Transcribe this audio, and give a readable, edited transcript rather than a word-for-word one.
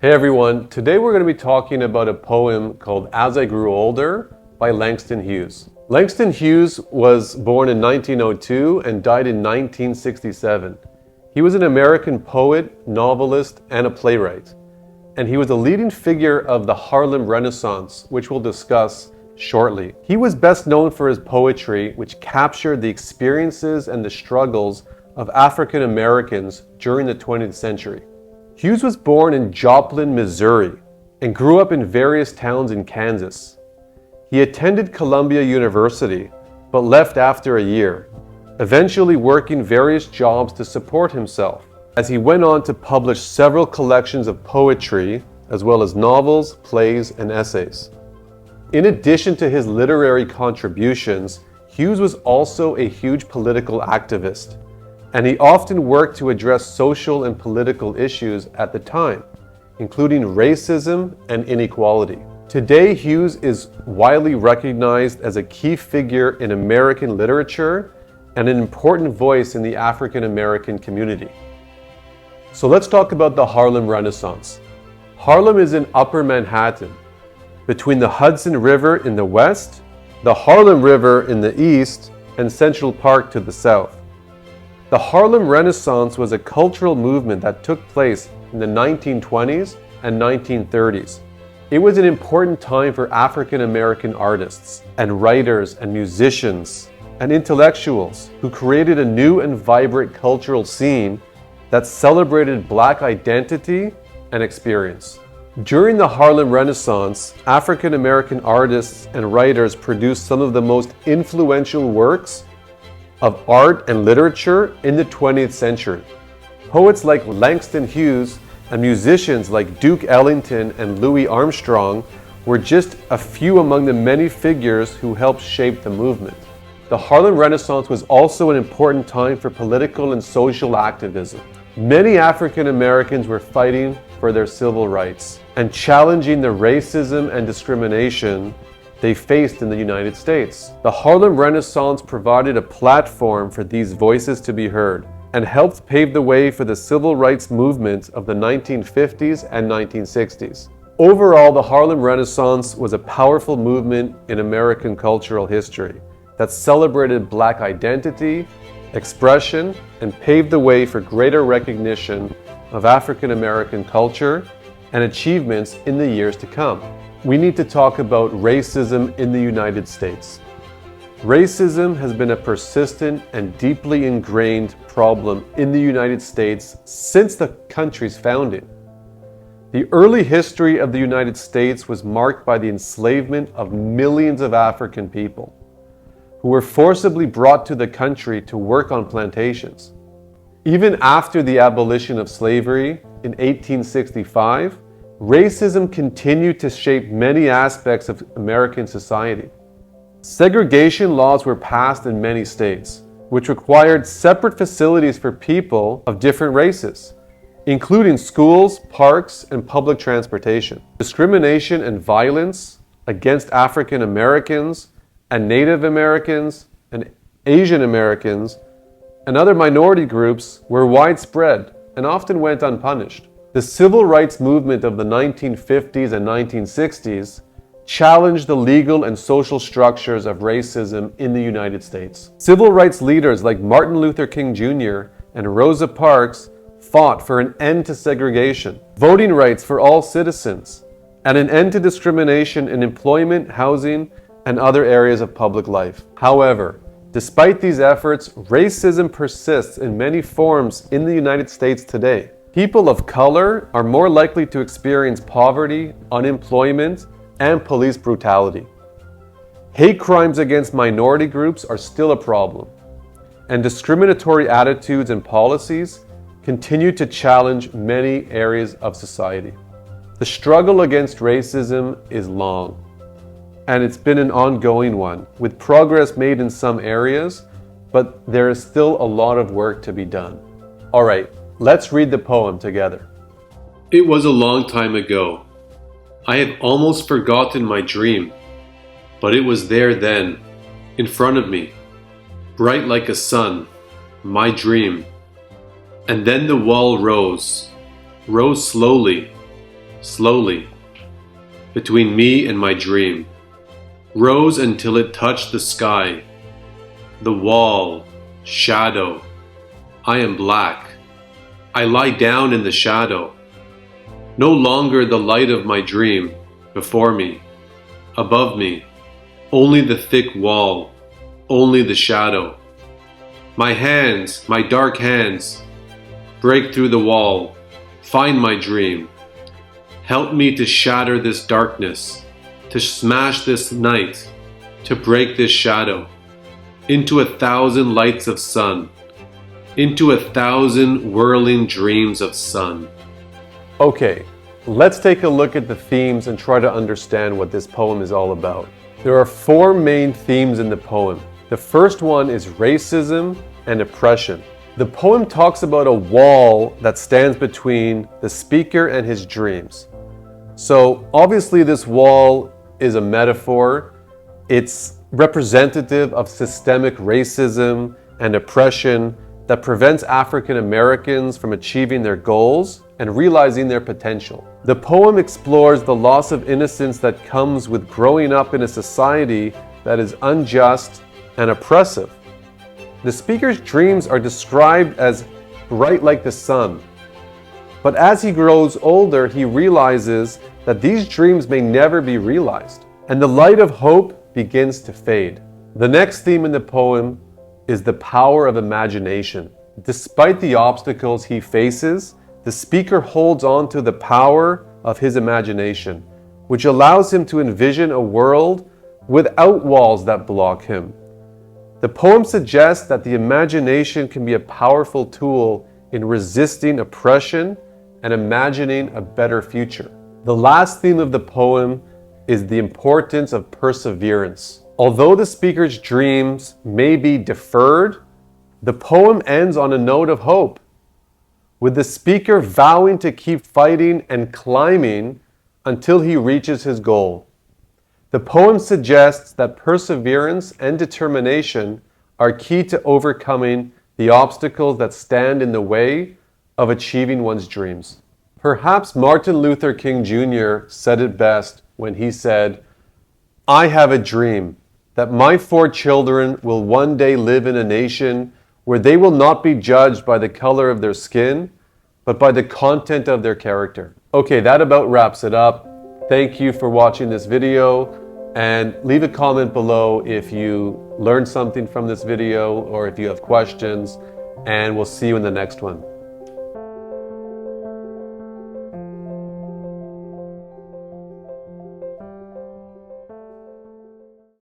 Hey everyone, today we're going to be talking about a poem called As I Grew Older by Langston Hughes. Langston Hughes was born in 1902 and died in 1967. He was an American poet, novelist, and a playwright. And he was a leading figure of the Harlem Renaissance, which we'll discuss shortly. He was best known for his poetry, which captured the experiences and the struggles of African Americans during the 20th century. Hughes was born in Joplin, Missouri, and grew up in various towns in Kansas. He attended Columbia University, but left after a year, eventually working various jobs to support himself, as he went on to publish several collections of poetry, as well as novels, plays, and essays. In addition to his literary contributions, Hughes was also a huge political activist, and he often worked to address social and political issues at the time, including racism and inequality. Today, Hughes is widely recognized as a key figure in American literature and an important voice in the African American community. So let's talk about the Harlem Renaissance. Harlem is in Upper Manhattan, between the Hudson River in the west, the Harlem River in the east, and Central Park to the south. The Harlem Renaissance was a cultural movement that took place in the 1920s and 1930s. It was an important time for African American artists and writers and musicians and intellectuals who created a new and vibrant cultural scene that celebrated Black identity and experience. During the Harlem Renaissance, African American artists and writers produced some of the most influential works of art and literature in the 20th century. Poets like Langston Hughes and musicians like Duke Ellington and Louis Armstrong were just a few among the many figures who helped shape the movement. The Harlem Renaissance was also an important time for political and social activism. Many African Americans were fighting for their civil rights and challenging the racism and discrimination they faced in the United States. The Harlem Renaissance provided a platform for these voices to be heard and helped pave the way for the civil rights movement of the 1950s and 1960s. Overall, the Harlem Renaissance was a powerful movement in American cultural history that celebrated Black identity, expression, and paved the way for greater recognition of African American culture and achievements in the years to come. We need to talk about racism in the United States. Racism has been a persistent and deeply ingrained problem in the United States since the country's founding. The early history of the United States was marked by the enslavement of millions of African people who were forcibly brought to the country to work on plantations. Even after the abolition of slavery in 1865, racism continued to shape many aspects of American society. Segregation laws were passed in many states, which required separate facilities for people of different races, including schools, parks, and public transportation. Discrimination and violence against African Americans and Native Americans and Asian Americans and other minority groups were widespread and often went unpunished. The civil rights movement of the 1950s and 1960s challenged the legal and social structures of racism in the United States. Civil rights leaders like Martin Luther King Jr. and Rosa Parks fought for an end to segregation, voting rights for all citizens, and an end to discrimination in employment, housing, and other areas of public life. However, despite these efforts, racism persists in many forms in the United States today. People of color are more likely to experience poverty, unemployment, and police brutality. Hate crimes against minority groups are still a problem, and discriminatory attitudes and policies continue to challenge many areas of society. The struggle against racism is long, and it's been an ongoing one, with progress made in some areas, but there is still a lot of work to be done. All right. Let's read the poem together. It was a long time ago. I have almost forgotten my dream, but it was there then, in front of me, bright like a sun, my dream. And then the wall rose slowly, slowly, between me and my dream, rose until it touched the sky, the wall, shadow. I am black. I lie down in the shadow. No longer the light of my dream before me, above me, only the thick wall, only the shadow. My hands, my dark hands, break through the wall, find my dream. Help me to shatter this darkness, to smash this night, to break this shadow, into 1,000 lights of sun, into 1,000 whirling dreams of sun. Okay, let's take a look at the themes and try to understand what this poem is all about. There are 4 main themes in the poem. The first one is racism and oppression. The poem talks about a wall that stands between the speaker and his dreams. So obviously this wall is a metaphor. It's representative of systemic racism and oppression that prevents African Americans from achieving their goals and realizing their potential. The poem explores the loss of innocence that comes with growing up in a society that is unjust and oppressive. The speaker's dreams are described as bright like the sun. But as he grows older, he realizes that these dreams may never be realized, and the light of hope begins to fade. The next theme in the poem is the power of imagination. Despite the obstacles he faces, the speaker holds on to the power of his imagination, which allows him to envision a world without walls that block him. The poem suggests that the imagination can be a powerful tool in resisting oppression and imagining a better future. The last theme of the poem is the importance of perseverance. Although the speaker's dreams may be deferred, the poem ends on a note of hope, with the speaker vowing to keep fighting and climbing until he reaches his goal. The poem suggests that perseverance and determination are key to overcoming the obstacles that stand in the way of achieving one's dreams. Perhaps Martin Luther King Jr. said it best when he said, "I have a dream that my 4 children will one day live in a nation where they will not be judged by the color of their skin, but by the content of their character." Okay, that about wraps it up. Thank you for watching this video, and leave a comment below if you learned something from this video or if you have questions, and we'll see you in the next one.